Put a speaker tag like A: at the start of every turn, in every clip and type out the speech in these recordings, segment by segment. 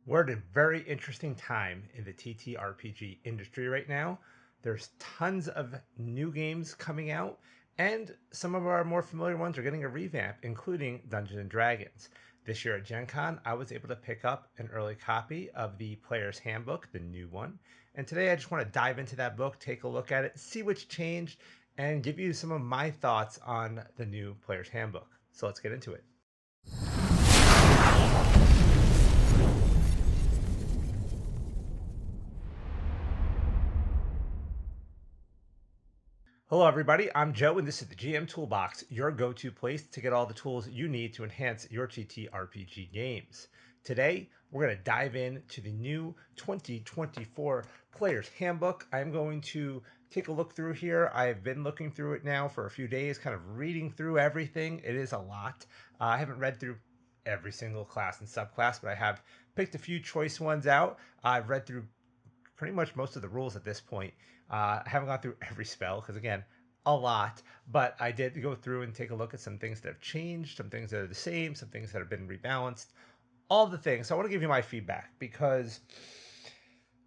A: We're at a very interesting time in the TTRPG industry right now. There's tons of new games coming out, and some of our more familiar ones are getting a revamp, including Dungeons and Dragons. This year at Gen Con, I was able to pick up an early copy of the Player's Handbook, the new one. And today I just want to dive into that book, take a look at it, see what's changed, and give you some of my thoughts on the new Player's Handbook. So let's get into it. Hello, everybody. I'm Joe, and this is the GM Toolbox, your go to place to get all the tools you need to enhance your TTRPG games. Today, we're going to dive into the new 2024 Player's Handbook. I'm going to take a look through here. I've been looking through it now for a few days, kind of reading through everything. It is a lot. I haven't read through every single class and subclass, but I have picked a few choice ones out. I've read through pretty much most of the rules at this point. I haven't gone through every spell because, again, a lot, but I did go through and take a look at some things that have changed, some things that are the same, some things that have been rebalanced, all the things. So I want to give you my feedback because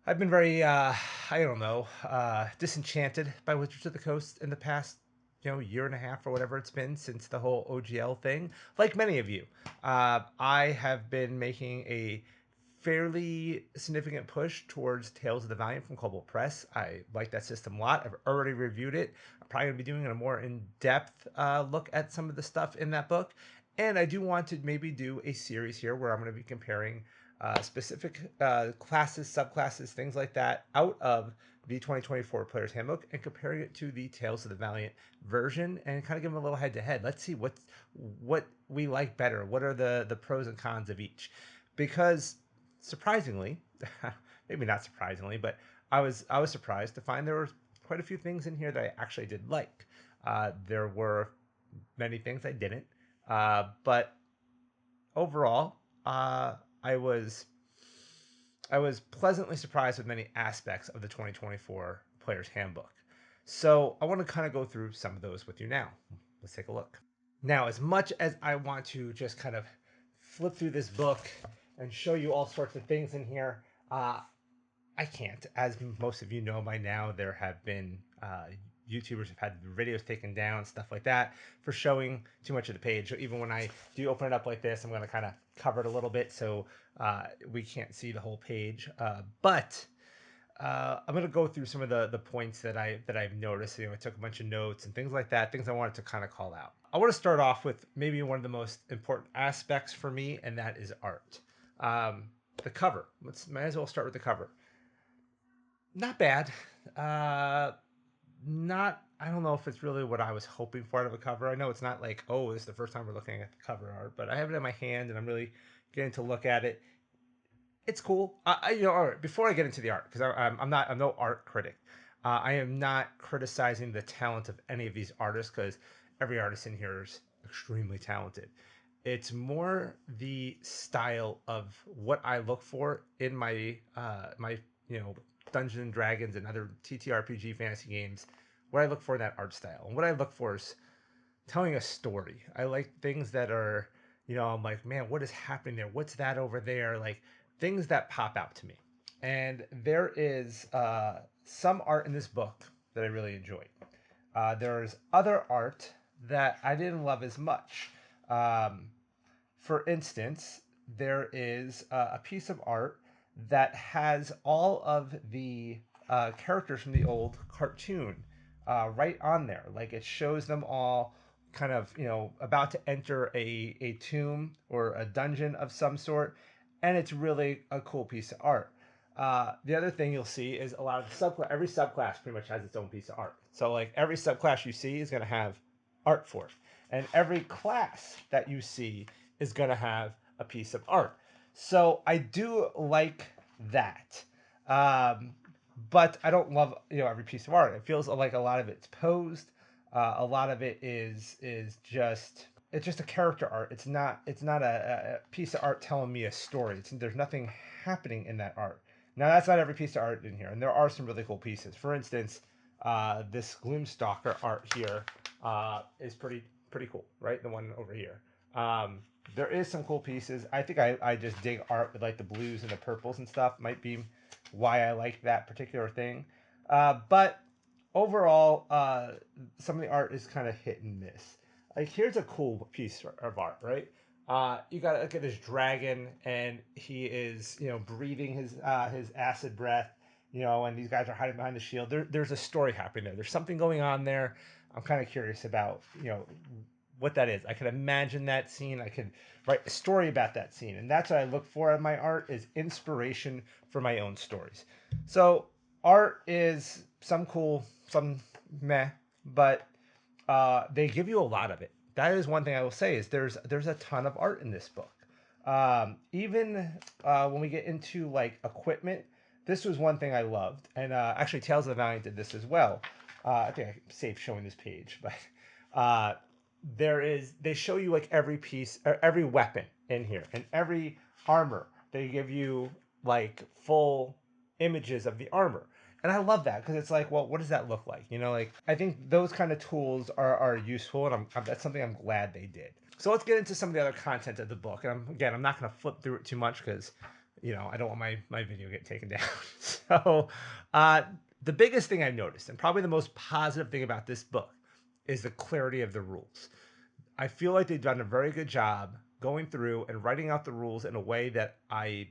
A: I've been very, I don't know, disenchanted by Wizards of the Coast in the past, year and a half or whatever it's been since the whole OGL thing. Like many of you, I have been making a fairly significant push towards Tales of the Valiant from Cobalt Press. I like that system a lot. I've already reviewed it. I'm probably going to be doing a more in-depth look at some of the stuff in that book. And I do want to maybe do a series here where I'm going to be comparing specific classes, subclasses, things like that out of the 2024 Player's Handbook and comparing it to the Tales of the Valiant version and kind of give them a little head to head. Let's see what we like better. What are the pros and cons of each? Because surprisingly, maybe not surprisingly, but I was surprised to find there were quite a few things in here that I actually did like. There were many things I didn't, but overall, I was I was pleasantly surprised with many aspects of the 2024 Player's Handbook. So I want to kind of go through some of those with you now. Let's take a look. Now, as much as I want to just kind of flip through this book and show you all sorts of things in here, I can't. As most of you know by now, there have been YouTubers have had videos taken down, stuff like that, for showing too much of the page. So even when I do open it up like this, I'm going to kind of cover it a little bit so we can't see the whole page. But I'm going to go through some of the points that I've noticed. I took a bunch of notes and things like that, things I wanted to kind of call out. I want to start off with maybe one of the most important aspects for me, and that is art. The cover. Might as well start with the cover. Not bad. Uh, not. I don't know if it's really what I was hoping for out of a cover. I know it's not like, oh, this is the first time we're looking at the cover art, but I have it in my hand and I'm really getting to look at it. It's cool. All right. Before I get into the art, because I'm no art critic. I am not criticizing the talent of any of these artists because every artist in here is extremely talented. It's more the style of what I look for in my Dungeons and Dragons and other TTRPG fantasy games. What I look for in that art style, and what I look for is telling a story. I like things that are, I'm like, man, what is happening there? What's that over there? Like things that pop out to me. And there is some art in this book that I really enjoyed. There's other art that I didn't love as much. Um, for instance, there is a piece of art that has all of the characters from the old cartoon right on there. Like it shows them all kind of, about to enter a tomb or a dungeon of some sort. And it's really a cool piece of art. The other thing you'll see is a lot of the subclass, every subclass pretty much has its own piece of art. So like every subclass you see is going to have art for it. And every class that you see is going to have a piece of art. So I do like that. Um, but I don't love every piece of art. It feels like a lot of it's posed. A lot of it is just it's just a character art. It's not a piece of art telling me a story. There's nothing happening in that art. Now that's not every piece of art in here, and there are some really cool pieces. For instance, this Gloomstalker art here is pretty cool, right? The one over here. There is some cool pieces. I think I just dig art with like the blues and the purples and stuff. Might be why I like that particular thing. But overall, some of the art is kind of hit and miss. Like here's a cool piece of art, right? You got to look at this dragon, and he is breathing his acid breath, and these guys are hiding behind the shield. There's a story happening there. There's something going on there. I'm kind of curious about what that is. I could imagine that scene. I could write a story about that scene, and that's what I look for in my art is inspiration for my own stories. So art is some cool, some meh, but they give you a lot of it. That is one thing I will say is there's a ton of art in this book. Even when we get into like equipment, this was one thing I loved, and actually Tales of the Valiant did this as well. I think I'm safe showing this page, but uh, they show you like every piece, or every weapon in here, and every armor. They give you like full images of the armor, and I love that because it's like, well, what does that look like? Like I think those kind of tools are useful, and that's something I'm glad they did. So let's get into some of the other content of the book. And I'm not going to flip through it too much because, I don't want my video get taken down. So, uh, the biggest thing I've noticed, and probably the most positive thing about this book, is the clarity of the rules. I feel like they've done a very good job going through and writing out the rules in a way that I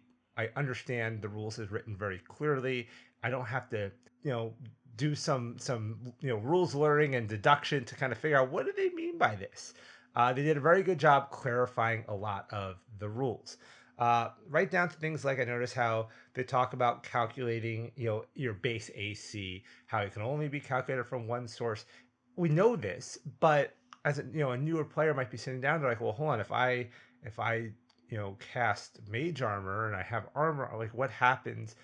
A: understand the rules is written very clearly. I don't have to, you know, do some rules learning and deduction to kind of figure out what do they mean by this. They did a very good job clarifying a lot of the rules. Right down to things like I notice how they talk about calculating, your base AC, how it can only be calculated from one source. We know this, but as a newer player might be sitting down, they're like, well, hold on, if I cast mage armor and I have armor, like what happens?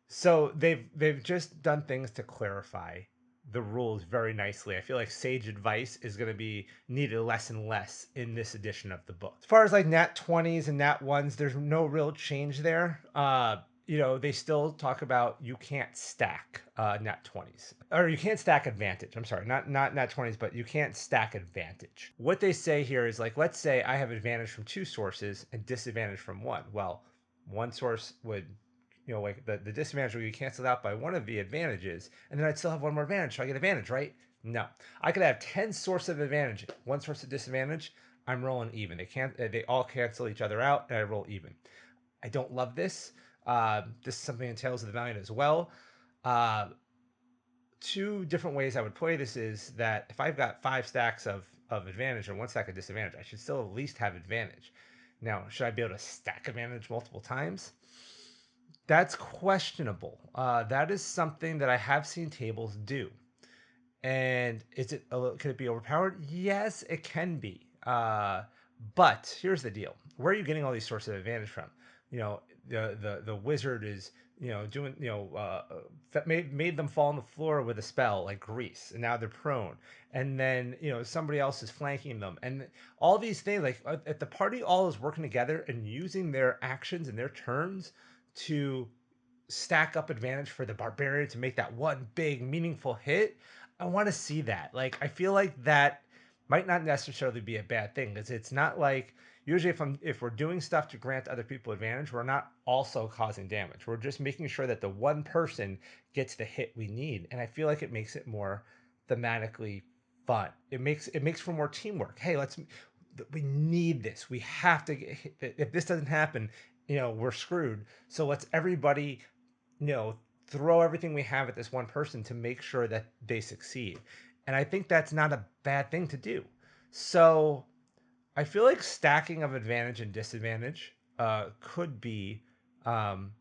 A: So they've just done things to clarify the rules very nicely. I feel like sage advice is going to be needed less and less in this edition of the book. As far as like nat 20s and nat 1s, there's no real change there. They still talk about you can't stack nat 20s, or you can't stack advantage. I'm sorry, not nat 20s, but you can't stack advantage. What they say here is like, let's say I have advantage from two sources and disadvantage from one. Well, one source would like the disadvantage would be canceled out by one of the advantages, and then I'd still have one more advantage, so I get advantage, right? No, I could have 10 sources of advantage, one source of disadvantage. I'm rolling even. They all cancel each other out, and I roll even. I don't love this. This is something in Tales of the Valiant as well. Uh, Two different ways I would play this is that if I've got 5 stacks of advantage and 1 stack of disadvantage, I should still at least have advantage. Now, should I be able to stack advantage multiple times? That's questionable. That is something that I have seen tables do. And can it be overpowered? Yes, it can be. But here's the deal: where are you getting all these sources of advantage from? The wizard is doing that made them fall on the floor with a spell like grease, and now they're prone. And then somebody else is flanking them, and all these things like at the party all is working together and using their actions and their turns to stack up advantage for the barbarian to make that one big meaningful hit. I want to see that. Like I feel like that might not necessarily be a bad thing because it's not like usually if we're doing stuff to grant other people advantage, we're not also causing damage. We're just making sure that the one person gets the hit we need, and I feel like it makes it more thematically fun. It makes for more teamwork. Hey, we need this. We have to get, if this doesn't happen, we're screwed. So let's everybody you know, throw everything we have at this one person to make sure that they succeed. And I think that's not a bad thing to do. So I feel like stacking of advantage and disadvantage could be um,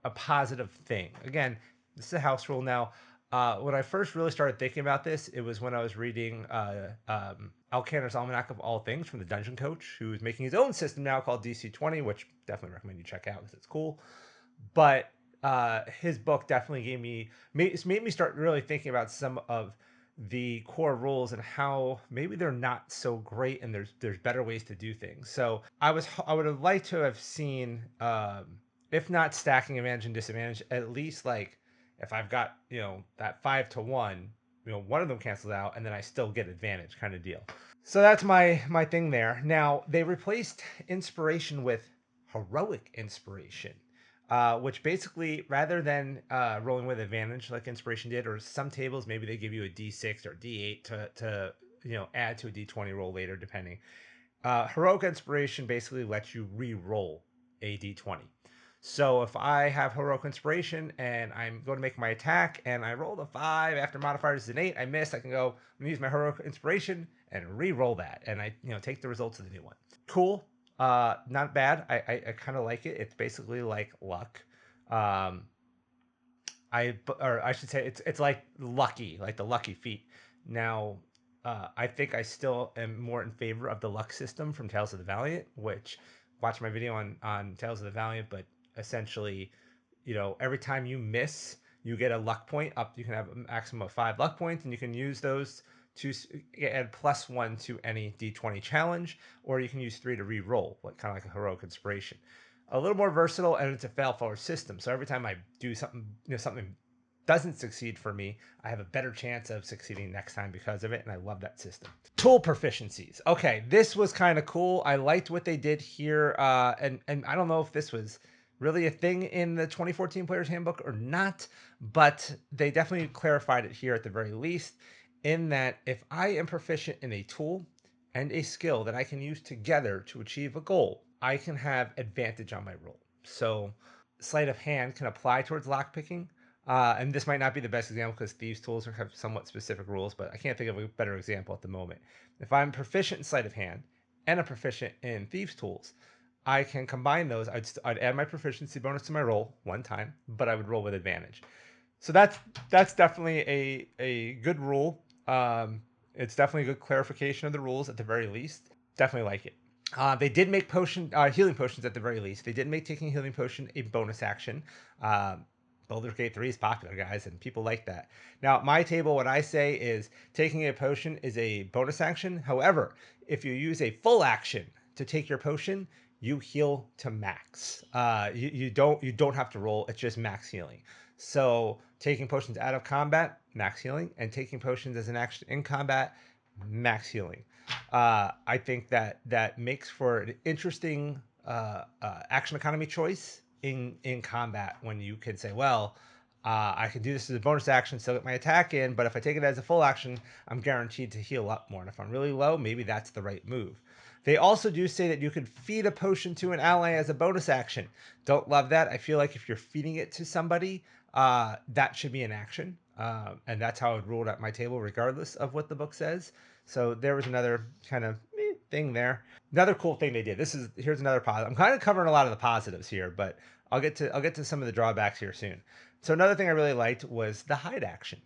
A: a positive thing. Again, this is a house rule now. When I first really started thinking about this, it was when I was reading Alcanar's Almanac of All Things from the Dungeon Coach, who's making his own system now called DC 20, which definitely recommend you check out because it's cool. But his book definitely made me start really thinking about some of the core rules and how maybe they're not so great and there's better ways to do things. So I would have liked to have seen if not stacking advantage and disadvantage, at least like if I've got that 5 to 1, one of them cancels out and then I still get advantage kind of deal. So that's my thing there. Now they replaced inspiration with heroic inspiration, which basically rather than rolling with advantage like inspiration did, or some tables maybe they give you a D6 or D8 to add to a D20 roll later depending. Heroic inspiration basically lets you re-roll a D20. So if I have heroic inspiration and I'm going to make my attack and I rolled a 5 after modifier is an 8, I miss, I can go and use my heroic inspiration and re-roll that, and I take the results of the new one. Cool, not bad. I kind of like it. It's basically like luck. Um, or I should say it's like lucky, like the lucky feat. Now, I think I still am more in favor of the luck system from Tales of the Valiant, which watch my video on Tales of the Valiant, but essentially, every time you miss, you get a luck point up. You can have a maximum of 5 luck points, and you can use those to add +1 to any D20 challenge, or you can use 3 to re-roll, like kind of like a heroic inspiration. A little more versatile, and it's a fail forward system. So every time I do something, something doesn't succeed for me, I have a better chance of succeeding next time because of it, and I love that system. Tool proficiencies. Okay, this was kind of cool. I liked what they did here, and I don't know if this was really a thing in the 2014 Player's Handbook or not, but they definitely clarified it here at the very least. In that, if I am proficient in a tool and a skill that I can use together to achieve a goal, I can have advantage on my roll. So, sleight of hand can apply towards lockpicking. And this might not be the best example because thieves' tools have somewhat specific rules, but I can't think of a better example at the moment. If I'm proficient in sleight of hand and I'm proficient in thieves' tools, I can combine those. I'd add my proficiency bonus to my roll one time, but I would roll with advantage. So that's definitely a good rule. It's definitely a good clarification of the rules at the very least. Definitely like it. They did make healing potions at the very least. They did make taking a healing potion a bonus action. Baldur's Gate 3 is popular, guys, and people like that. Now, at my table, what I say is taking a potion is a bonus action. However, if you use a full action to take your potion, you heal to max. You don't have to roll. It's just max healing. So taking potions out of combat, max healing, and taking potions as an action in combat, max healing. I think that makes for an interesting action economy choice in combat when you can say, well, I can do this as a bonus action, still get my attack in, but if I take it as a full action, I'm guaranteed to heal up more. And if I'm really low, maybe that's the right move. They also do say that you can feed a potion to an ally as a bonus action. Don't love that. I feel like if you're feeding it to somebody, that should be an action. And that's how I would rule it at my table, regardless of what the book says. So there was another kind of thing there. Another cool thing they did. Here's another positive. I'm kind of covering a lot of the positives here, but I'll get to some of the drawbacks here soon. So another thing I really liked was the hide action.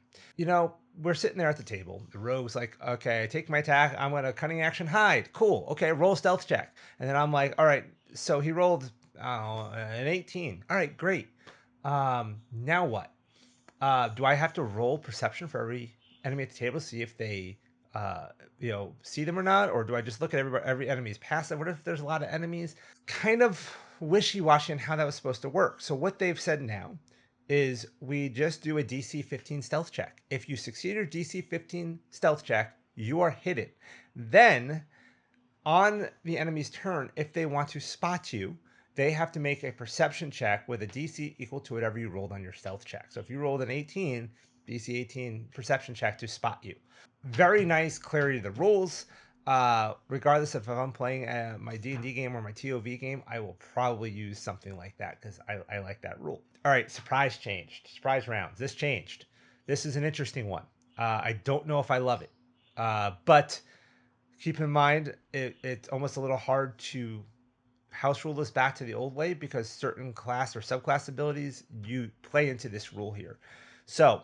A: We're sitting there at the table. The rogue's like, okay, I take my attack. I'm gonna cunning action hide. Cool. Okay, roll stealth check. And then I'm like, all right. So he rolled an 18. All right, great. Now what? Do I have to roll perception for every enemy at the table to see if they, see them or not, or do I just look at every enemy's passive? What if there's a lot of enemies? Kind of wishy-washy on how that was supposed to work. So what they've said now is we just do a DC 15 stealth check. If you succeed your DC 15 stealth check, you are hidden. Then on the enemy's turn, if they want to spot you, they have to make a perception check with a DC equal to whatever you rolled on your stealth check. So if you rolled an 18, DC 18 perception check to spot you. Very nice clarity of the rules. Regardless of if I'm playing my D&D game or my TOV game, I will probably use something like that because I like that rule. All right, surprise rounds. This changed. This is an interesting one. I don't know if I love it, but keep in mind it's almost a little hard to house rule this back to the old way because certain class or subclass abilities you play into this rule here. So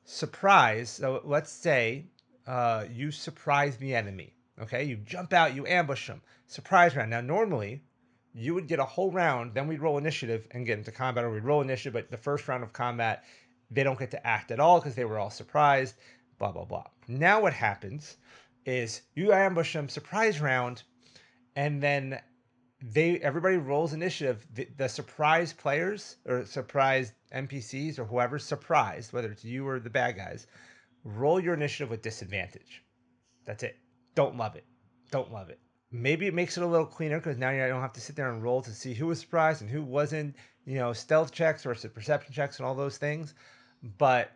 A: surprise. So let's say you surprise the enemy. Okay, you jump out, you ambush them. Surprise round. Now normally you would get a whole round, then we'd roll initiative and get into combat, or we'd roll initiative, but the first round of combat they don't get to act at all because they were all surprised. Blah blah blah. Now what happens is you ambush them, surprise round, and then everybody rolls initiative. The surprise players or surprise NPCs or whoever's surprised, whether it's you or the bad guys, roll your initiative with disadvantage. That's it. Don't love it. Don't love it. Maybe it makes it a little cleaner because now I don't have to sit there and roll to see who was surprised and who wasn't. Stealth checks versus perception checks and all those things. But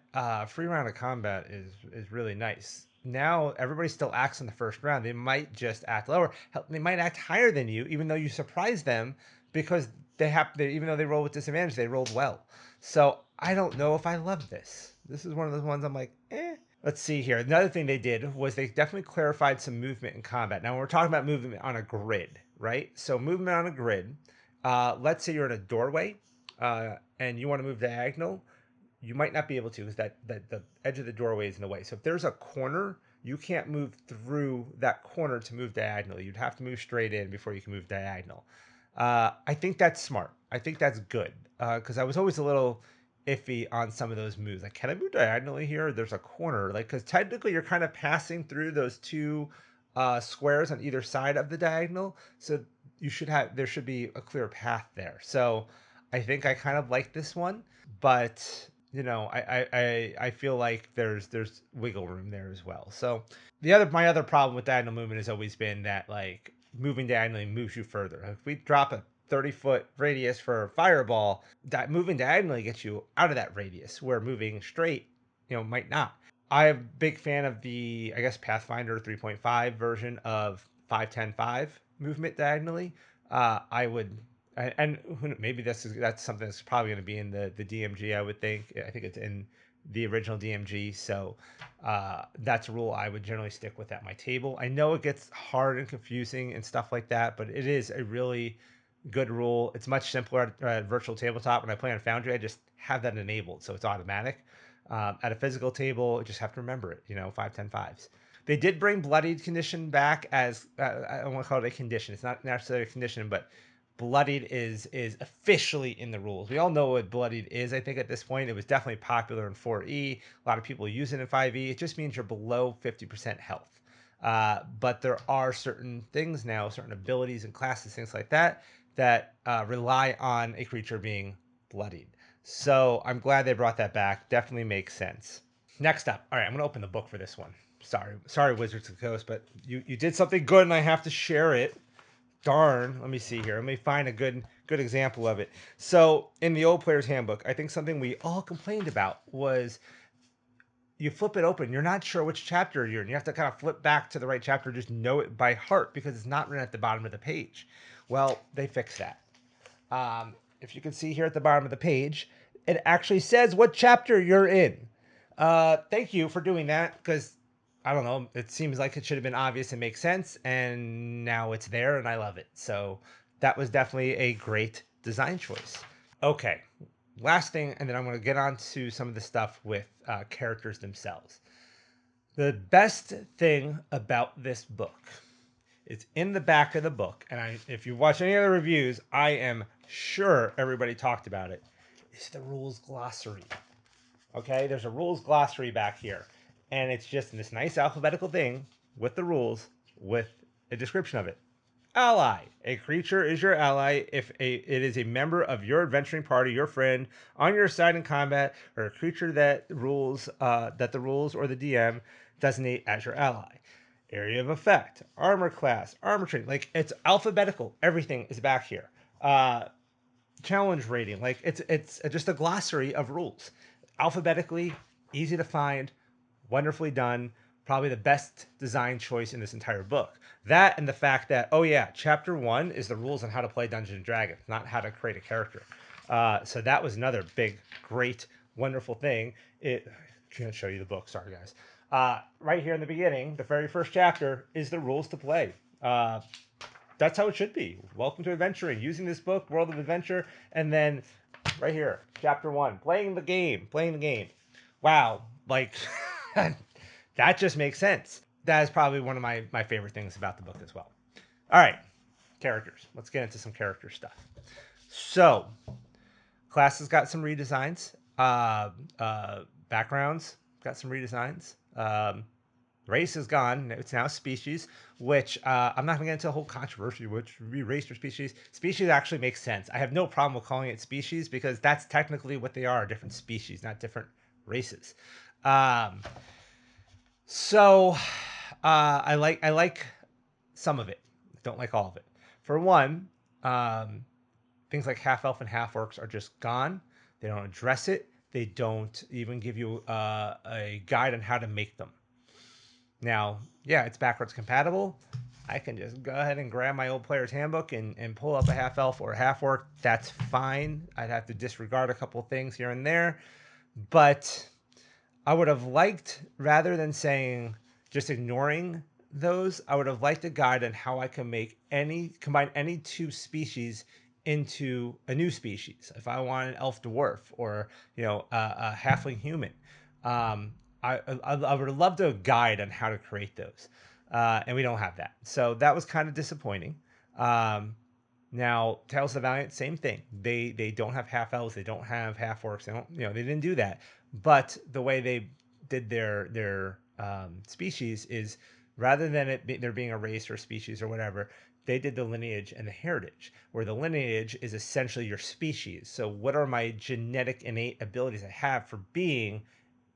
A: free round of combat is really nice. Now everybody still acts in the first round. They might just act lower. Hell, they might act higher than you, even though you surprise them because even though they roll with disadvantage, they rolled well. So I don't know if I love this. This is one of those ones I'm like, eh. Let's see here. Another thing they did was they definitely clarified some movement in combat. Now, when we're talking about movement on a grid, right? So, movement on a grid, let's say you're in a doorway and you want to move diagonal, you might not be able to because that the edge of the doorway is in the way. So, if there's a corner, you can't move through that corner to move diagonally. You'd have to move straight in before you can move diagonal. I think that's smart. I think that's good because I was always a little iffy on some of those moves. Like, can I move diagonally here? There's a corner, like because technically you're kind of passing through those two squares on either side of the diagonal, so there should be a clear path there. So I think I kind of like this one, but I feel like there's wiggle room there as well. So my other problem with diagonal movement has always been that like moving diagonally moves you further. If we drop a 30-foot radius for a fireball, moving diagonally gets you out of that radius, where moving straight, might not. I'm a big fan of the, I guess, Pathfinder 3.5 version of 5-10-5 movement diagonally. I would, and maybe that's something that's probably going to be in the DMG. I would think. I think it's in the original DMG, so that's a rule I would generally stick with at my table. I know it gets hard and confusing and stuff like that, but it is a really good rule. It's much simpler at virtual tabletop. When I play on Foundry, I just have that enabled, so it's automatic. At a physical table, you just have to remember it. 5-10-5s. They did bring Bloodied condition back as I don't want to call it a condition. It's not necessarily a condition, but Bloodied is officially in the rules. We all know what Bloodied is. I think at this point, it was definitely popular in 4E. A lot of people use it in 5E. It just means you're below 50% health. But there are certain things now, certain abilities and classes, things like that, that rely on a creature being bloodied. So I'm glad they brought that back. Definitely makes sense. Next up, all right, I'm gonna open the book for this one. Sorry, Wizards of the Coast, but you did something good, and I have to share it. Darn. Let me see here. Let me find a good example of it. So in the old player's handbook, I think something we all complained about was you flip it open, you're not sure which chapter you're in. You have to kind of flip back to the right chapter, just know it by heart because it's not written at the bottom of the page. Well, they fixed that. If you can see here at the bottom of the page, it actually says what chapter you're in. Thank you for doing that because I don't know. It seems like it should have been obvious and make sense, and now it's there, and I love it. So that was definitely a great design choice. Okay, last thing, and then I'm going to get on to some of the stuff with characters themselves. The best thing about this book, it's in the back of the book, and if you watch any other reviews, I am sure everybody talked about it. It's the rules glossary. Okay, there's a rules glossary back here, and it's just this nice alphabetical thing with the rules with a description of it. Ally. A creature is your ally if it is a member of your adventuring party, your friend, on your side in combat, or a creature that the rules or the DM designate as your ally. Area of effect, armor class, armor training. Like it's alphabetical. Everything is back here. Challenge rating. Like it's just a glossary of rules, alphabetically, easy to find, wonderfully done. Probably the best design choice in this entire book. That and the fact that, oh yeah, chapter 1 is the rules on how to play Dungeons and Dragons, not how to create a character. So that was another big, great, wonderful thing. It can't show you the book, sorry guys. Right here in the beginning, the very first chapter is the rules to play. That's how it should be. Welcome to adventuring, using this book, World of Adventure, and then right here, chapter 1, playing the game. Wow, like that just makes sense. That is probably one of my favorite things about the book as well. All right, characters. Let's get into some character stuff. So, class has got some redesigns. Backgrounds got some redesigns. Race is gone. It's now species, which I'm not going to get into a whole controversy, which would be race or species. Species actually makes sense. I have no problem with calling it species because that's technically what they are, different species, not different races. So I like some of it. Don't like all of it. For one, um, things like half elf and half orcs are just gone. They don't address it. They don't even give you a guide on how to make them. Now, yeah, it's backwards compatible. I can just go ahead and grab my old player's handbook and pull up a half elf or a half orc. That's fine. I'd have to disregard a couple things here and there. But I would have liked, rather than saying just ignoring those, I would have liked a guide on how I can combine any two species into a new species. If I want an elf dwarf or a halfling human, um, I would have loved a guide on how to create those, and we don't have that. So that was kind of disappointing. Um, Now, Tales of the Valiant, same thing. They don't have half elves. They don't have half orcs. They don't they didn't do that. But the way they did their species is, rather than there being a race or species or whatever, they did the lineage and the heritage, where the lineage is essentially your species. So what are my genetic innate abilities I have for being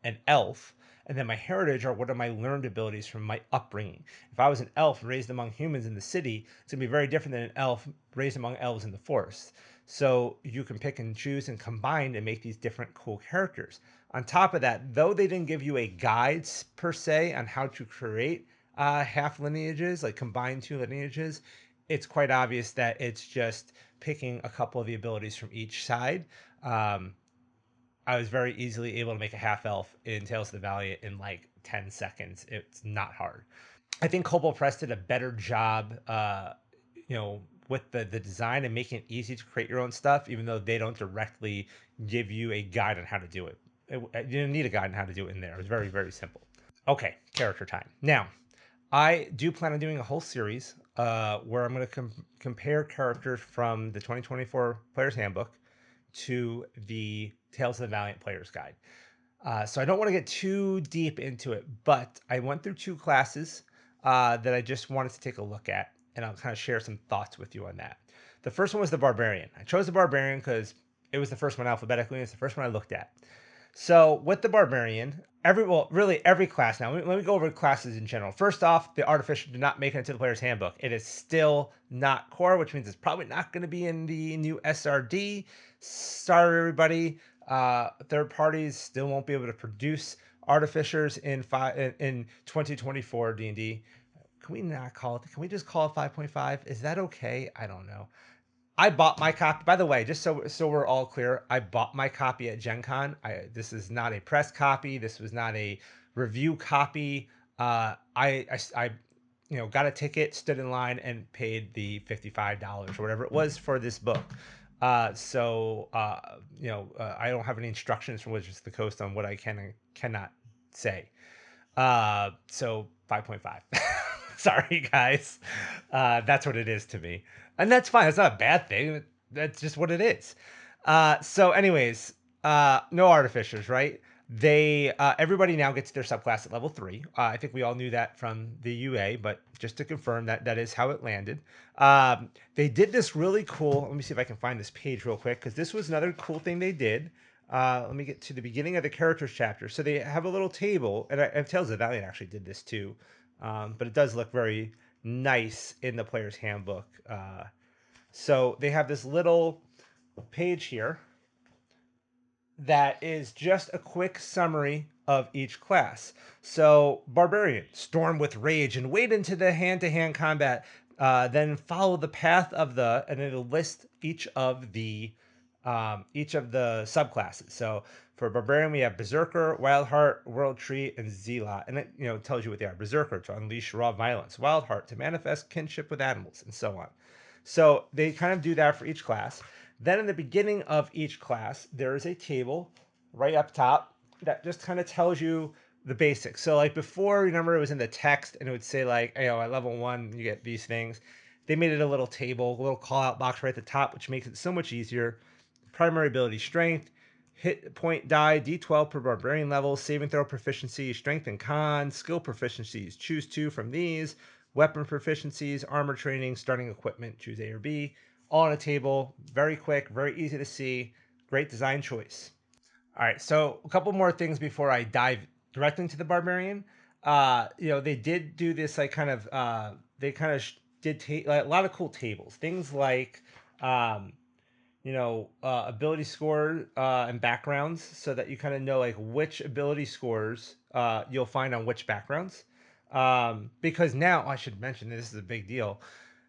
A: an elf, and then my heritage are what are my learned abilities from my upbringing. If I was an elf raised among humans in the city, it's going to be very different than an elf raised among elves in the forest. So you can pick and choose and combine and make these different cool characters. On top of that, though they didn't give you a guide per se on how to create half lineages, like combine two lineages, it's quite obvious that it's just picking a couple of the abilities from each side. Um, I was very easily able to make a half elf in Tales of the Valiant in like 10 seconds. It's not hard. I think Cobalt Press did a better job, with the design and making it easy to create your own stuff, even though they don't directly give you a guide on how to do it. You didn't need a guide on how to do it in there. It was very, very simple. Okay, character time. Now, I do plan on doing a whole series where I'm going to compare characters from the 2024 Player's Handbook to the Tales of the Valiant Player's Guide. So I don't want to get too deep into it, but I went through two classes that I just wanted to take a look at, and I'll kind of share some thoughts with you on that. The first one was the Barbarian. I chose the Barbarian because it was the first one alphabetically, and it's the first one I looked at. So with the Barbarian, really every class now. Let me go over classes in general. First off, the Artificial did not make it into the player's handbook. It is still not core, which means it's probably not going to be in the new SRD. Sorry, everybody. Third parties still won't be able to produce Artificers in 2024 D&D. Can we not call it? Can we just call it 5.5? Is that okay? I don't know. I bought my copy. By the way, just so we're all clear, I bought my copy at Gen Con. This is not a press copy. This was not a review copy. I got a ticket, stood in line, and paid the $55 or whatever it was for this book. I don't have any instructions from Wizards of the Coast on what I can and cannot say. So 5.5. Sorry, guys. That's what it is to me. And that's fine. It's not a bad thing. That's just what it is. Anyways, no artificers, right? They everybody now gets their subclass at level 3. I think we all knew that from the UA, but just to confirm that is how it landed. They did this really cool. Let me see if I can find this page real quick, because this was another cool thing they did. Let me get to the beginning of the characters chapter. So they have a little table, and Tales of the Valiant actually did this too, but it does look very nice in the player's handbook. So they have this little page here that is just a quick summary of each class. So, Barbarian, storm with rage and wade into the hand-to-hand combat. Then follow the path of and it'll list each of the subclasses. So, for Barbarian, we have Berserker, Wildheart, World Tree, and Zealot, and it tells you what they are. Berserker to unleash raw violence, Wildheart to manifest kinship with animals, and so on. So they kind of do that for each class. Then in the beginning of each class, there is a table right up top that just kind of tells you the basics. So like before, remember it was in the text and it would say like, at level 1 you get these things. They made it a little table, a little call out box right at the top, which makes it so much easier. Primary ability strength, hit point die D12 per barbarian level, saving throw proficiency, strength and con, skill proficiencies. Choose 2 from these. Weapon proficiencies, armor training, starting equipment, choose A or B. All on a table, very quick, very easy to see. Great design choice. All right, so a couple more things before I dive directly into the Barbarian. they did do this like kind of they kind of did like, a lot of cool tables, things like um, ability score and backgrounds, so that you kind of know like which ability scores you'll find on which backgrounds. Because now I should mention this is a big deal.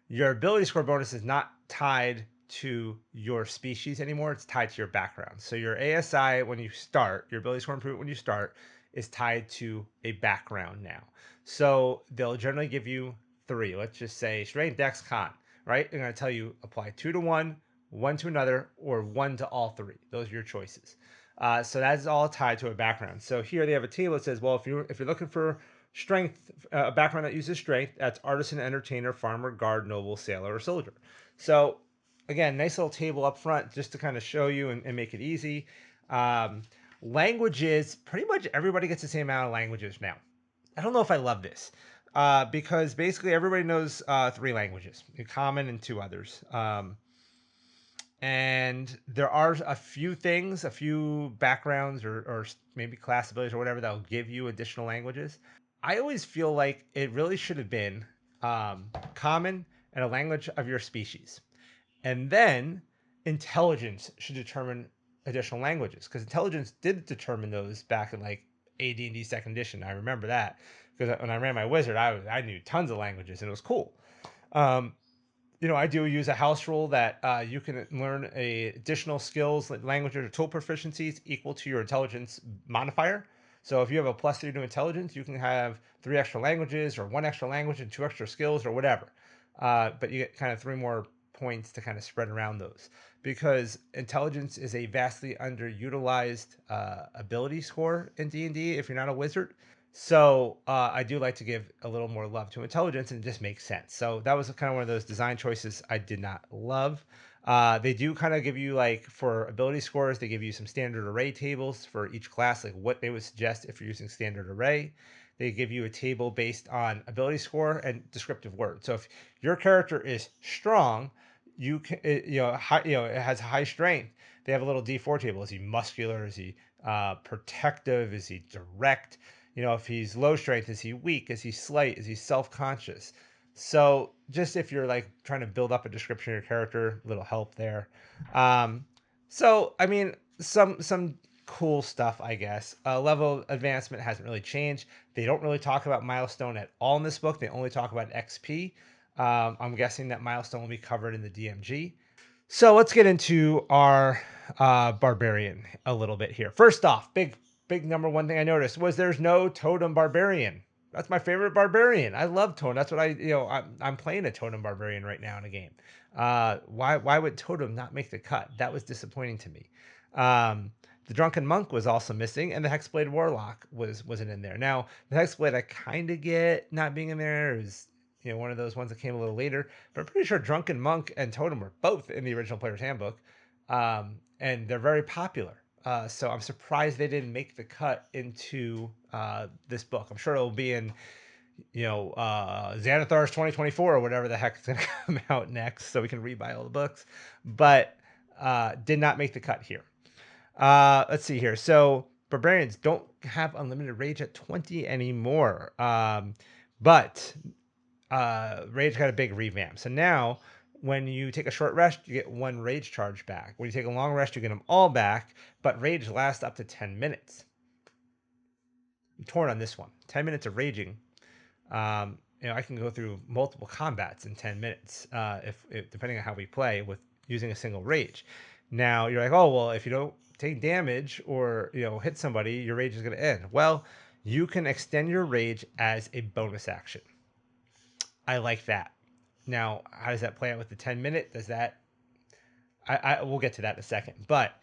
A: Your ability score bonus is not tied to your species anymore. It's tied to your background. So your ASI when you start, your ability score improvement when you start, is tied to a background now. So they'll generally give you three. Let's just say strength, dex, con. Right? They're going to tell you apply 2 to 1, 1 to another, or 1 to all 3. Those are your choices. So that's all tied to a background. So here they have a table that says, well, if you're looking for strength, a background that uses strength, that's artisan, entertainer, farmer, guard, noble, sailor, or soldier. So again, nice little table up front just to kind of show you and make it easy. Um, Languages, pretty much everybody gets the same amount of languages now. I don't know if I love this. Because basically everybody knows three languages, common and two others. And there are a few things, a few backgrounds, or maybe class abilities or whatever that will give you additional languages. I always feel like it really should have been common and a language of your species. And then intelligence should determine additional languages, because intelligence did determine those back in like AD&D second edition. I remember that because when I ran my wizard, I knew tons of languages and it was cool. Um, I do use a house rule that you can learn additional skills, like languages or tool proficiencies equal to your intelligence modifier. So if you have a +3 to intelligence, you can have 3 extra languages or 1 extra language and 2 extra skills or whatever. But you get kind of 3 more points to kind of spread around those, because intelligence is a vastly underutilized ability score in D&D if you're not a wizard. So I do like to give a little more love to intelligence, and it just makes sense. So that was kind of one of those design choices I did not love. They do kind of give you, like, for ability scores, they give you some standard array tables for each class, like what they would suggest if you're using standard array. They give you a table based on ability score and descriptive words. So if your character is strong, you can, it has high strength. They have a little D4 table. Is he muscular? Is he protective? Is he direct? If he's low strength, is he weak? Is he slight? Is he self-conscious? So just if you're like trying to build up a description of your character, little help there. Um, so I mean, some cool stuff, I guess. Level advancement hasn't really changed. They don't really talk about milestone at all in this book. They only talk about XP. I'm guessing that milestone will be covered in the DMG. So let's get into our barbarian a little bit here. First off, big number one thing I noticed was there's no totem barbarian. That's my favorite barbarian. I love totem. That's what I'm playing a totem barbarian right now in a game. Why would totem not make the cut? That was disappointing to me. The drunken monk was also missing, and the hexblade warlock wasn't in there. Now the hexblade I kind of get not being in there. Is one of those ones that came a little later, but I'm pretty sure drunken monk and totem were both in the original player's handbook, and they're very popular. So I'm surprised they didn't make the cut into this book. I'm sure it'll be in Xanathar's 2024 or whatever the heck is going to come out next, so we can rebuy all the books. But did not make the cut here. Let's see here. So barbarians don't have unlimited rage at 20 anymore. But Rage got a big revamp. So now, when you take a short rest, you get 1 rage charge back. When you take a long rest, you get them all back. But rage lasts up to 10 minutes. I'm torn on this one. 10 minutes of raging. I can go through multiple combats in 10 minutes, if depending on how we play with using a single rage. Now you're like, oh well, if you don't take damage or hit somebody, your rage is going to end. Well, you can extend your rage as a bonus action. I like that. Now, how does that play out with the 10 minute? Does that? I we'll get to that in a second. But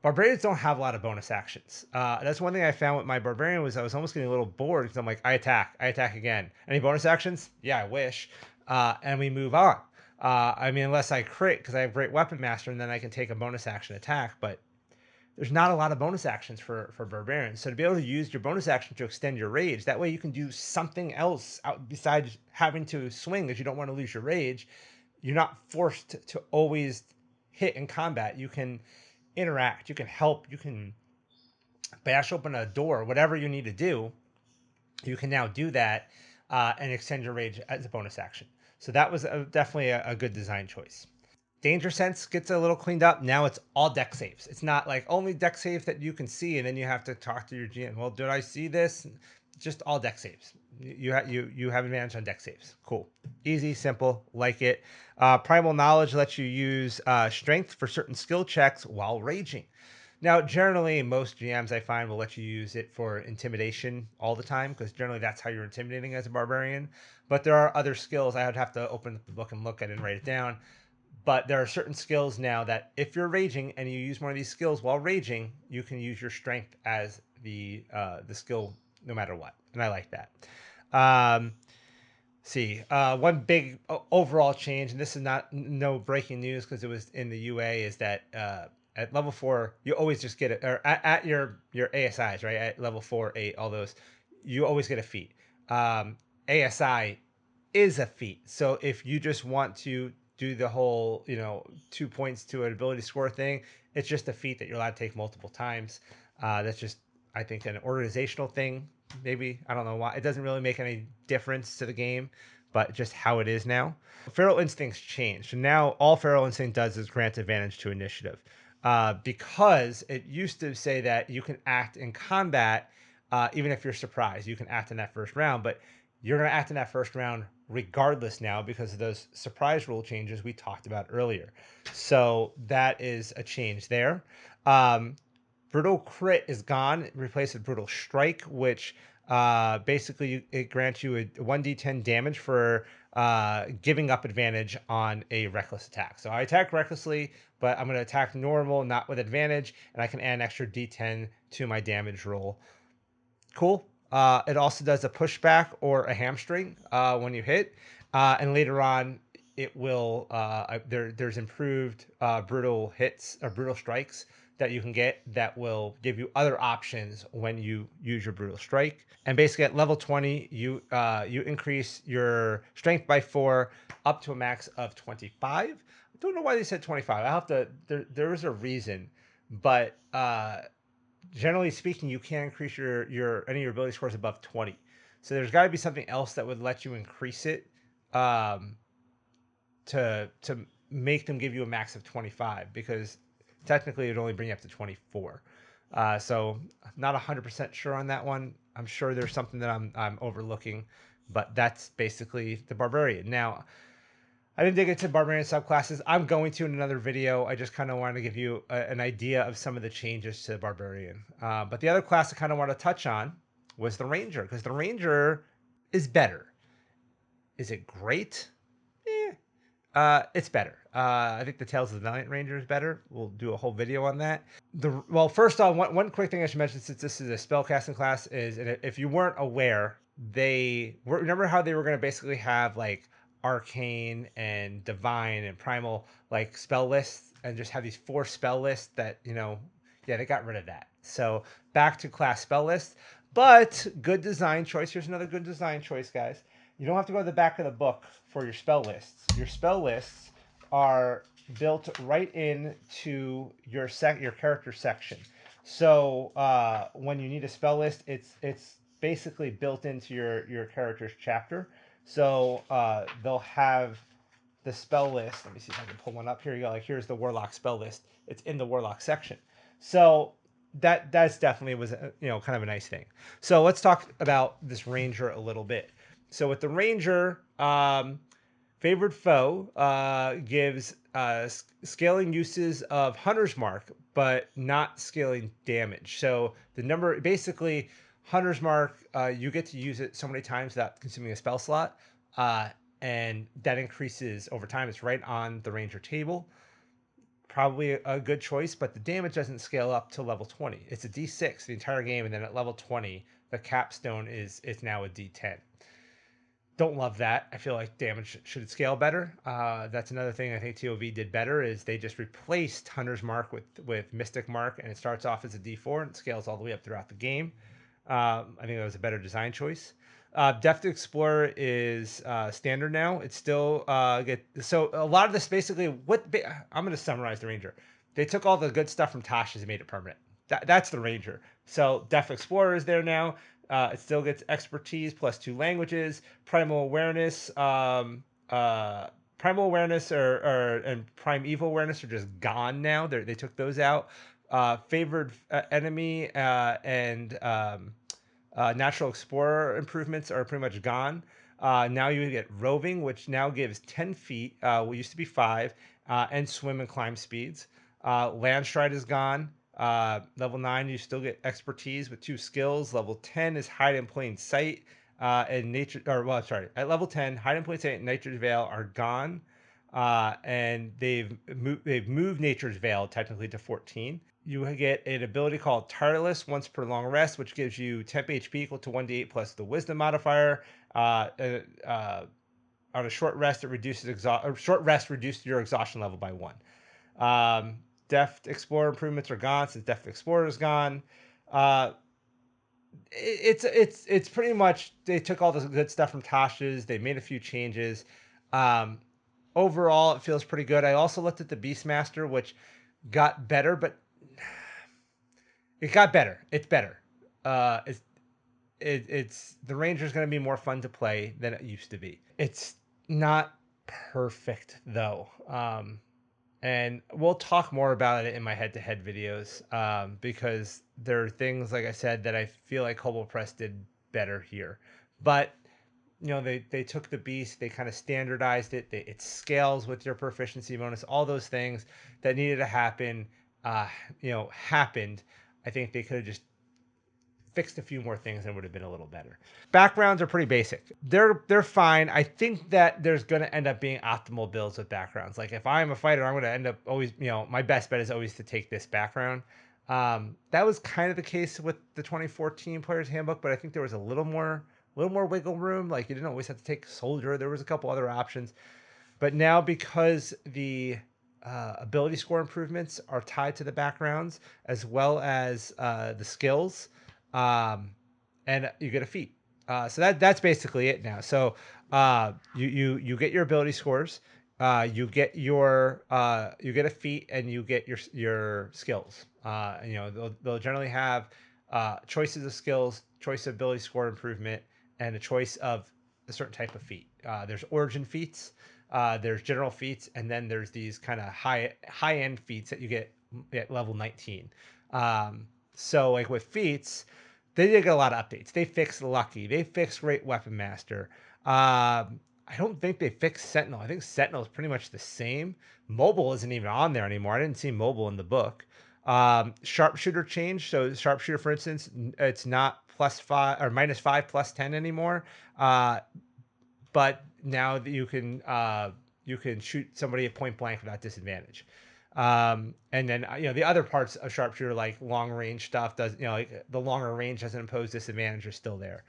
A: barbarians don't have a lot of bonus actions. That's one thing I found with my barbarian was I was almost getting a little bored because I'm like, I attack again. Any bonus actions? Yeah, I wish. And we move on. I mean, unless I crit because I have great weapon master, and then I can take a bonus action attack. But there's not a lot of bonus actions for barbarians. So to be able to use your bonus action to extend your rage, that way you can do something else out besides having to swing, because you don't want to lose your rage. You're not forced to always hit in combat. You can interact, you can help, you can bash open a door, whatever you need to do, you can now do that and extend your rage as a bonus action. So that was definitely a good design choice. Danger Sense gets a little cleaned up. Now it's all deck saves. It's not like only deck saves that you can see, and then you have to talk to your GM. Well, did I see this? Just all deck saves. You have advantage on deck saves. Cool, easy, simple, like it. Primal Knowledge lets you use Strength for certain skill checks while raging. Now, generally, most GMs I find will let you use it for intimidation all the time because generally that's how you're intimidating as a barbarian. But there are other skills. I would have to open up the book and look at it and write it down, but there are certain skills now that if you're raging and you use one of these skills while raging, you can use your strength as the skill no matter what, and I like that. Um, see, one big overall change, and this is not no breaking news because it was in the UA, is that at level 4 you always just get it, or at your ASIs, right, at level 4, 8, all those, you always get a feat. ASI is a feat. So if you just want to do the whole, 2 points to an ability score thing, it's just a feat that you're allowed to take multiple times. That's just, I think, an organizational thing. Maybe, I don't know why. It doesn't really make any difference to the game, but just how it is now. Feral Instincts changed. And now all Feral Instinct does is grant advantage to initiative. Because it used to say that you can act in combat even if you're surprised. You can act in that first round, but you're going to act in that first round regardless now because of those surprise rule changes we talked about earlier. So that is a change there. Um, Brutal Crit is gone, replaced with Brutal Strike, which basically it grants you a 1d10 damage for giving up advantage on a reckless attack. So I attack recklessly, but I'm going to attack normal, not with advantage, and I can add an extra d10 to my damage roll. Cool. It also does a pushback or a hamstring when you hit, and later on it will there's improved brutal hits or brutal strikes that you can get that will give you other options when you use your brutal strike. And basically at level 20, you increase your strength by 4 up to a max of 25. I don't know why they said 25. I have to. There is a reason, but generally speaking, you can't increase your any of your ability scores above 20. So there's got to be something else that would let you increase it um, to make them give you a max of 25 because technically it'd only bring you up to 24. So I'm not 100% sure on that one. I'm sure there's something that I'm overlooking, but that's basically the barbarian. Now, I didn't dig into barbarian subclasses. I'm going to in another video. I just kind of wanted to give you an idea of some of the changes to the barbarian. But the other class I kind of want to touch on was the ranger, because the ranger is better. Is it great? Eh, it's better. I think the Tales of the Valiant Ranger is better. We'll do a whole video on that. Well, first off, one quick thing I should mention, since this is a spellcasting class, is, and if you weren't aware, remember how they were going to basically have like arcane and divine and primal like spell lists, and just have these 4 spell lists that yeah, they got rid of that. So back to class spell list, but good design choice. Here's another good design choice, guys. You don't have to go to the back of the book for your spell lists. Your spell lists are built right into your character section. So when you need a spell list, it's basically built into your character's chapter. So they'll have the spell list. Let me see if I can pull one up. Here you go. Like, here's the warlock spell list. It's in the warlock section. So that's definitely was kind of a nice thing. So let's talk about this ranger a little bit. So with the ranger, favored foe gives scaling uses of Hunter's Mark, but not scaling damage. So the number, basically, Hunter's Mark, you get to use it so many times without consuming a spell slot, uh, and that increases over time. It's right on the Ranger table. Probably a good choice, but the damage doesn't scale up to level 20. It's a D6 the entire game, and then at level 20, the capstone is now a D10. Don't love that. I feel like damage should scale better. That's another thing I think TOV did better, is they just replaced Hunter's Mark with Mystic Mark, and it starts off as a D4 and it scales all the way up throughout the game. I think that was a better design choice. Depth Explorer is standard now. It's still so a lot of this basically I'm going to summarize the Ranger. They took all the good stuff from Tasha's and made it permanent. That's the Ranger. So Depth Explorer is there now. It still gets expertise plus 2 languages, primal awareness and primeval awareness are just gone now. They took those out. Favored enemy and natural explorer improvements are pretty much gone. Now you get roving, which now gives 10 feet, what used to be 5, and swim and climb speeds. Landstride is gone. Level 9, you still get expertise with 2 skills. Level 10 is hide in plain sight. And nature, or well, sorry, at level 10, hide in plain sight and nature's veil are gone. And they've moved nature's veil technically to 14. You get an ability called Tireless once per long rest, which gives you temp HP equal to 1d8 plus the Wisdom modifier. Uh, uh, uh, on a short rest, it short rest reduces your exhaustion level by 1. Deft Explorer improvements are gone since Deft Explorer is gone. Uh, it's pretty much they took all the good stuff from Tasha's. They made a few changes. Um, Overall, it feels pretty good. I also looked at the Beastmaster, which got better, but it got better. It's better. It's it's the Ranger's going to be more fun to play than it used to be. It's not perfect though, and we'll talk more about it in my head-to-head videos, because there are things like I said that I feel like Hobo Press did better here, but they took the beast, they kind of standardized it. It scales with your proficiency bonus, all those things that needed to happen. Happened. I think they could have just fixed a few more things and would have been a little better. Backgrounds are pretty basic. They're fine. I think that there's going to end up being optimal builds with backgrounds. Like if I'm a fighter, I'm going to end up always, my best bet is always to take this background. That was kind of the case with the 2014 Player's Handbook, but I think there was a little more wiggle room. Like you didn't always have to take soldier. There was a couple other options. But now, because the ability score improvements are tied to the backgrounds as well as the skills, um, and you get a feat. So that's basically it now. So you get your ability scores, you get a feat, and you get your skills. They'll generally have choices of skills, choice of ability score improvement, and a choice of a certain type of feat. There's origin feats, there's general feats, and then there's these kind of high end feats that you get at level 19. So like with feats, they did get a lot of updates. They fixed Lucky. They fixed Great Weapon Master. I don't think they fixed Sentinel. I think Sentinel is pretty much the same. Mobile isn't even on there anymore. I didn't see mobile in the book. Sharpshooter changed. So sharpshooter, for instance, it's not +5 or -5 +10 anymore. But now that you can shoot somebody at point blank without disadvantage. And then the other parts of sharpshooter, like long range stuff, does like the longer range doesn't impose disadvantage, are still there.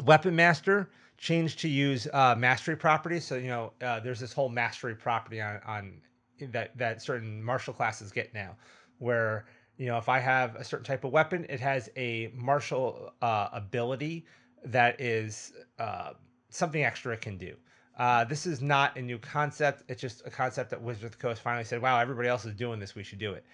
A: Weapon Master changed to use mastery properties. So there's this whole mastery property on that certain martial classes get now, where if I have a certain type of weapon, it has a martial ability that is something extra it can do. This is not a new concept. It's just a concept that Wizards of the Coast finally said, "Wow, everybody else is doing this. We should do it."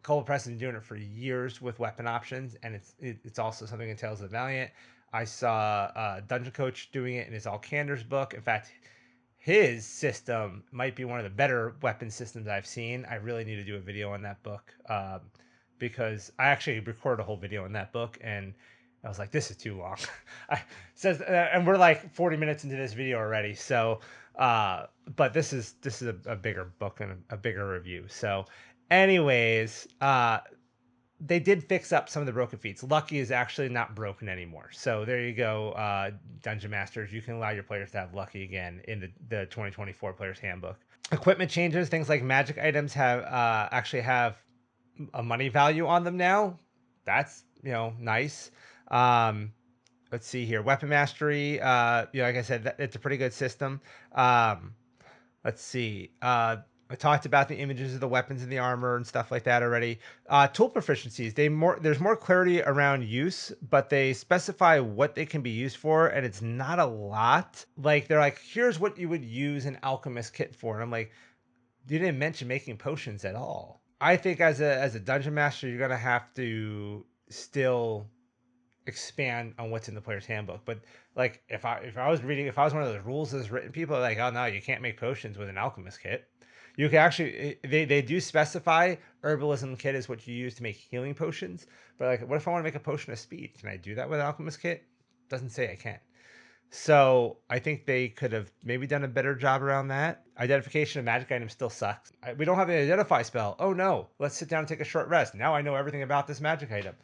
A: Cold Press has been doing it for years with weapon options, and it's also something in Tales of the Valiant. I saw Dungeon Coach doing it in his All Candor's book. In fact, his system might be one of the better weapon systems I've seen. I really need to do a video on that book, because I actually recorded a whole video on that book, and I was like, "This is too long." And we're like 40 minutes into this video already. So, but this is a bigger book and a bigger review. So, anyways, they did fix up some of the broken feats. Lucky is actually not broken anymore. So there you go, Dungeon Masters. You can allow your players to have Lucky again in the 2024 Player's Handbook. Equipment changes. Things like magic items actually have a money value on them now. That's nice. Um, let's see here. Weapon mastery. Like I said, it's a pretty good system. Let's see. I talked about the images of the weapons and the armor and stuff like that already. Tool proficiencies. There's more clarity around use, but they specify what they can be used for, and it's not a lot. Like they're like, here's what you would use an alchemist kit for. And I'm like, you didn't mention making potions at all. I think as a dungeon master, you're gonna have to still expand on what's in the player's handbook. But like if I was reading, if I was one of those rules as written people are like, oh no, you can't make potions with an alchemist kit. You can actually they do specify herbalism kit is what you use to make healing potions. But like, what if I want to make a potion of speed? Can I do that with an alchemist kit? Doesn't say I can. So I think they could have maybe done a better job around that. Identification of magic items still sucks. We don't have an identify spell. Oh no, let's sit down and take a short rest. Now I know everything about this magic item.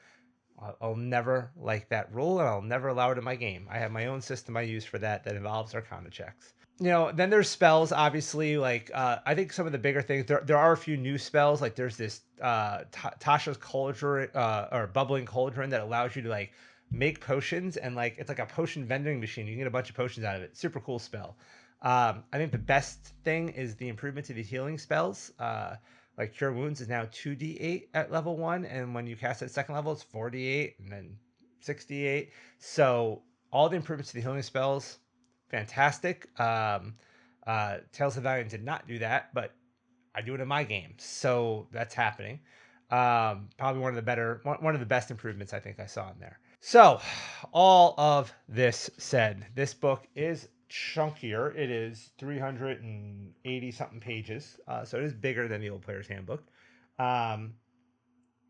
A: I'll never like that rule, and I'll never allow it in my game. I have my own system I use for that involves Arcana checks. Then there's spells. Obviously, like I think some of the bigger things. There are a few new spells. Like there's this Tasha's cauldron or bubbling cauldron that allows you to like make potions, and like it's like a potion vending machine. You can get a bunch of potions out of it. Super cool spell. I think the best thing is the improvement to the healing spells. Like Cure Wounds is now 2d8 at level 1, and when you cast it at second level, it's 48 and then 68. So all the improvements to the healing spells, fantastic. Tales of Valiant did not do that, but I do it in my game, so that's happening. Probably one of the best improvements I think I saw in there. So, all of this said, this book is chunkier. It is 380 something pages, so it is bigger than the Old Player's Handbook. Um,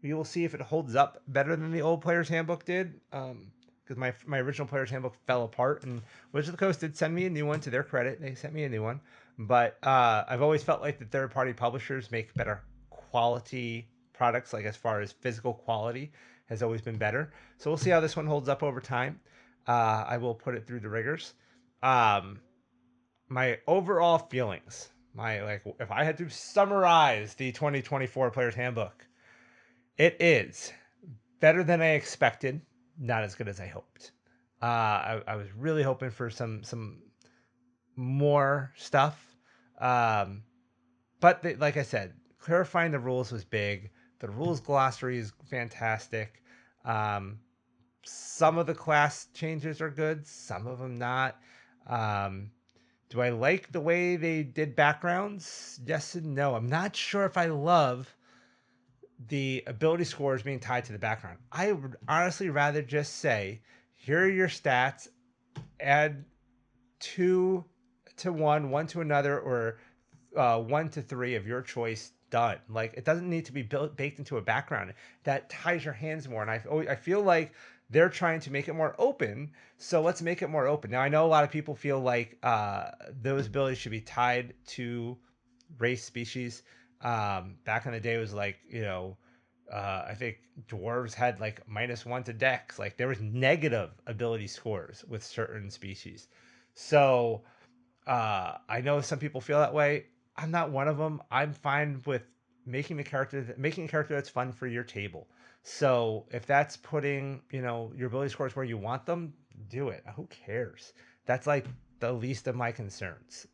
A: we will see if it holds up better than the Old Player's Handbook did. Because my original Player's Handbook fell apart, and Wizards of the Coast did send me a new one. To their credit, they sent me a new one. But I've always felt like the third party publishers make better quality products, like as far as physical quality has always been better. So we'll see how this one holds up over time. I will put it through the rigors. Um, my overall feelings, my like, if I had to summarize the 2024 Player's Handbook, it is better than I expected, not as good as I hoped. I was really hoping for some more stuff, um, but like I said, clarifying the rules was big. The rules glossary is fantastic. Um, some of the class changes are good, some of them not. Um, do I like the way they did backgrounds? Yes and no. I'm not sure if I love the ability scores being tied to the background. I would honestly rather just say, here are your stats, add 2 to 1, 1 to another, or 1 to 3 of your choice. Done. Like it doesn't need to be baked into a background that ties your hands more. And I feel like they're trying to make it more open. So let's make it more open. Now I know a lot of people feel like those abilities should be tied to race species. Back in the day, it was like I think dwarves had like -1 to Dex. Like there was negative ability scores with certain species. So I know some people feel that way. I'm not one of them. I'm fine with making a character that's fun for your table. So if that's putting your ability scores where you want them, do it. Who cares? That's like the least of my concerns.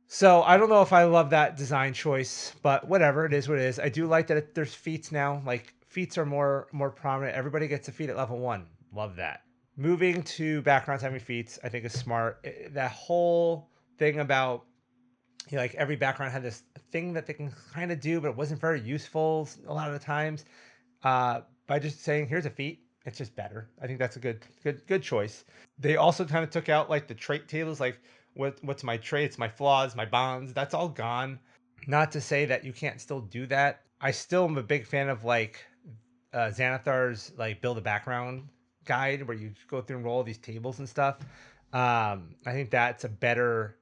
A: So I don't know if I love that design choice, but whatever, it is what it is. I do like that there's feats now. Like feats are more prominent. Everybody gets a feat at level 1. Love that. Moving to backgrounds having feats, I think is smart. That whole thing about like every background had this thing that they can kind of do, but it wasn't very useful a lot of the times. By just saying here's a feat, it's just better. I think that's a good choice. They also kind of took out like the trait tables, like what's my traits, my flaws, my bonds. That's all gone. Not to say that you can't still do that. I still am a big fan of like Xanathar's like build a background guide where you go through and roll these tables and stuff. I think that's a better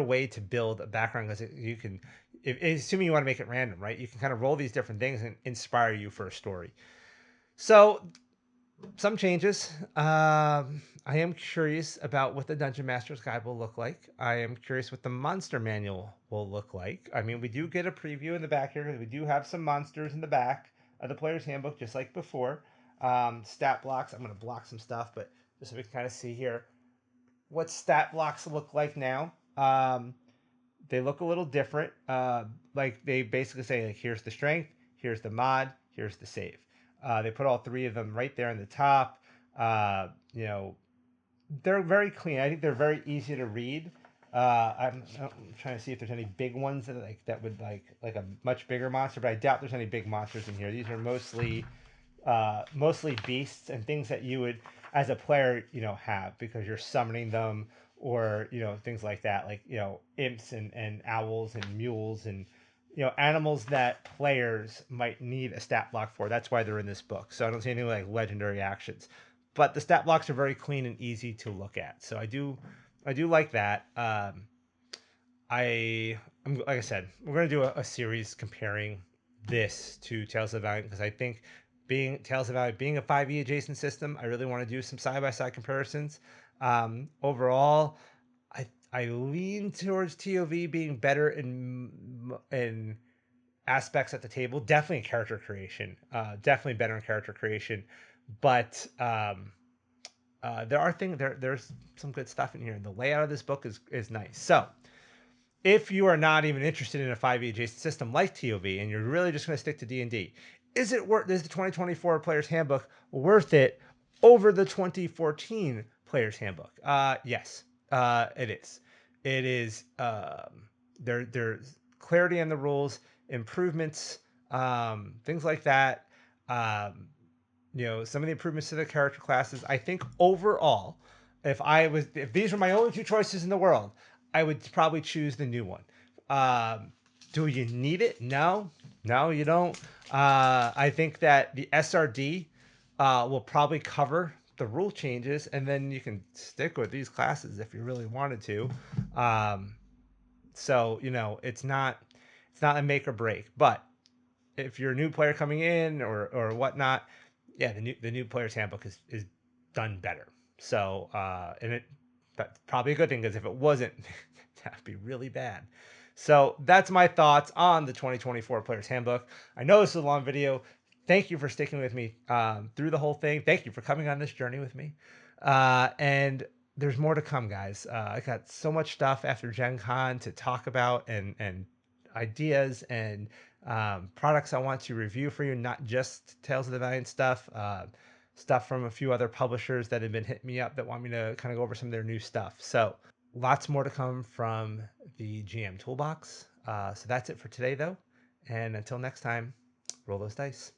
A: way to build a background because you can, assuming you want to make it random, right? You can kind of roll these different things and inspire you for a story. So some changes. I am curious about what the Dungeon Master's Guide will look like. I am curious what the Monster Manual will look like. I mean, we do get a preview in the back here because we do have some monsters in the back of the Player's Handbook, just like before. Stat blocks. I'm going to block some stuff, but just so we can kind of see here what stat blocks look like now. They look a little different. Like they basically say, like, here's the strength, here's the mod, here's the save. They put all three of them right there on the top. Uh, you know, they're very clean. I think they're very easy to read. I'm trying to see if there's any big ones that would like a much bigger monster, but I doubt there's any big monsters in here. These are mostly mostly beasts and things that you would, as a player, have because you're summoning them, or things like that, like imps and owls and mules and animals that players might need a stat block for. That's why they're in this book. So I don't see anything like legendary actions, but the stat blocks are very clean and easy to look at. So I do like that. I'm like I said, we're gonna do a series comparing this to Tales of Valiant because I think being Tales of Valiant being a 5e adjacent system, I really want to do some side by side comparisons. Overall, I lean towards TOV being better in aspects at the table. Definitely in character creation. Definitely better in character creation, but there's some good stuff in here. The layout of this book is nice. So if you are not even interested in a 5e adjacent system like TOV and you're really just going to stick to D&D, is the 2024 Player's Handbook worth it over the 2014 Player's Handbook? Yes, it is. It is. There's clarity in the rules, improvements, things like that. Um, some of the improvements to the character classes. I think overall, if these were my only two choices in the world, I would probably choose the new one. Um, do you need it? No, no, you don't. I think that the SRD will probably cover the rule changes, and then you can stick with these classes if you really wanted to. Um, so it's not a make or break, but if you're a new player coming in or whatnot, yeah, the new player's handbook is done better. So and that's probably a good thing because if it wasn't, that'd be really bad. So that's my thoughts on the 2024 player's handbook. I know this is a long video. Thank you for sticking with me through the whole thing. Thank you for coming on this journey with me. And there's more to come, guys. I got so much stuff after Gen Con to talk about and ideas and products I want to review for you, not just Tales of the Valiant stuff. Stuff from a few other publishers that have been hitting me up that want me to kind of go over some of their new stuff. So lots more to come from the GM Toolbox. So that's it for today, though. And until next time, roll those dice.